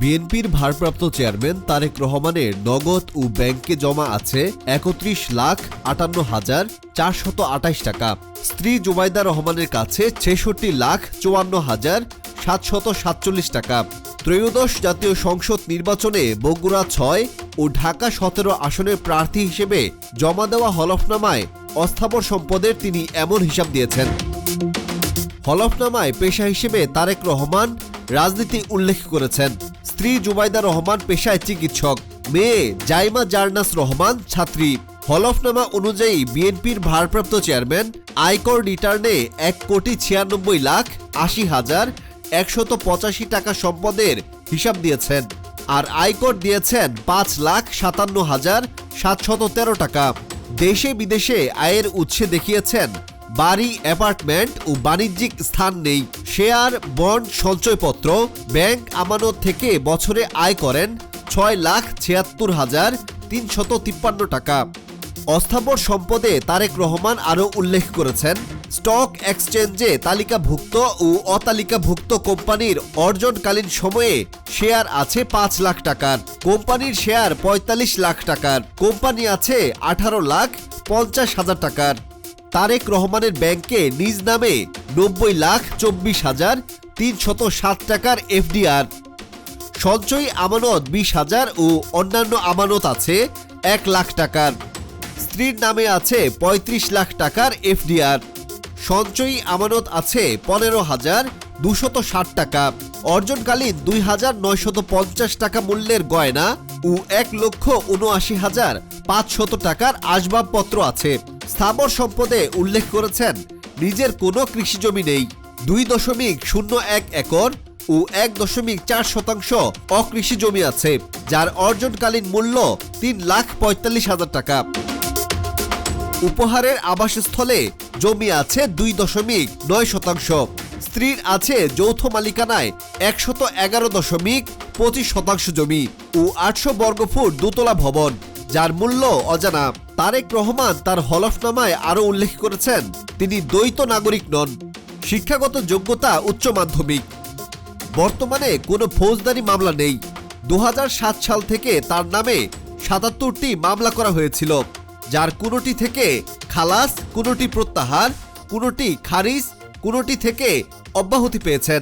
বিএনপির ভারপ্রাপ্ত চেয়ারম্যান তারেক রহমানের নগদ ও ব্যাংকে জমা আছে ৩১,৫৮,৪২৮ টাকা। স্ত্রী জুবাইদা রহমানের কাছে ৬৬,৫৪,৭৪৭ টাকা। ত্রয়োদশ জাতীয় সংসদ নির্বাচনে বগুড়া ৬ ও ঢাকা ১৭ আসনের প্রার্থী হিসেবে জমা দেওয়া হলফনামায় অস্থাবর সম্পদের তিনি এমন হিসাব দিয়েছেন। হলফনামায় পেশা হিসেবে তারেক রহমান রাজনীতি উল্লেখ করেছেন। স্ত্রী জুবাইদা রহমান পেশায় চিকিৎসক, মেয়ে জাইমা জার্নাস রহমান ছাত্রী। হলফনামা অনুযায়ী বিএনপির ভারপ্রাপ্ত চেয়ারম্যান আয়কর রিটার্নে ১,৯৬,৮০,১৮৫ টাকা সম্পদের হিসাব দিয়েছেন, আর আয়কর দিয়েছেন ৫,৫৭,৭১৩ টাকা। দেশে বিদেশে আয়ের উৎসে দেখিয়েছেন বাড়ি, অ্যাপার্টমেন্ট ও বাণিজ্যিক স্থান নেই। শেয়ার, বন্ড, সঞ্চয়পত্র, ব্যাংক আমানত থেকে বছরে আয় করেন ৬,৭৬,৩৫৩ টাকা। অস্থাবর সম্পদে তারেক রহমান আরও উল্লেখ করেছেন, স্টক এক্সচেঞ্জে তালিকাভুক্ত ও অতালিকাভুক্ত কোম্পানির অর্জনকালীন সময়ে শেয়ার আছে ৫ লাখ টাকার, কোম্পানির শেয়ার ৪৫ লাখ টাকার, কোম্পানি আছে ১৮,৫০,০০০ টাকার। তারেক রহমানের ব্যাংকে নিজ নামে ৯০,২৪,৩০৭ টাকার এফডিআর, সঞ্চয়ী আমানত ২০,০০০ ও অন্যান্য আমানত আছে ১ লাখ টাকার। স্ত্রীর নামে আছে ৩৫ লাখ টাকার এফডিআর, সঞ্চয়ী আমানত আছে ১৫,২৬০ টাকা। অর্জনকালীন ২,৯৫০ টাকা মূল্যের গয়না ও ১,৭৯,৫০০ টাকার আসবাবপত্র আছে। স্থাবর সম্পদে উল্লেখ করেছেন নিজের কোনো কৃষিজমি নেই, ২.০১ একর ও ১.৪% অকৃষি জমি আছে, যার অর্জনকালীন মূল্য ৩,৪৫,০০০ টাকা। উপহারের আবাসস্থলে জমি আছে ২.৯%। স্ত্রীর আছে যৌথ মালিকানায় ১১১.২৫% জমি ও ৮০০ বর্গফুট দোতলা ভবন, যার মূল্য অজানা। তারেক রহমান তার হলফনামায় আরও উল্লেখ করেছেন তিনি দ্বৈত নাগরিক নন, শিক্ষাগত যোগ্যতা উচ্চ মাধ্যমিক। বর্তমানে কোনো ফৌজদারি মামলা নেই। ২০০৭ সাল থেকে তার নামে ৭৭টি মামলা করা হয়েছিল, যার কোনোটি থেকে খালাস, কোনোটি প্রত্যাহার, কোনোটি খারিজ, কোনোটি থেকে অব্যাহতি পেয়েছেন।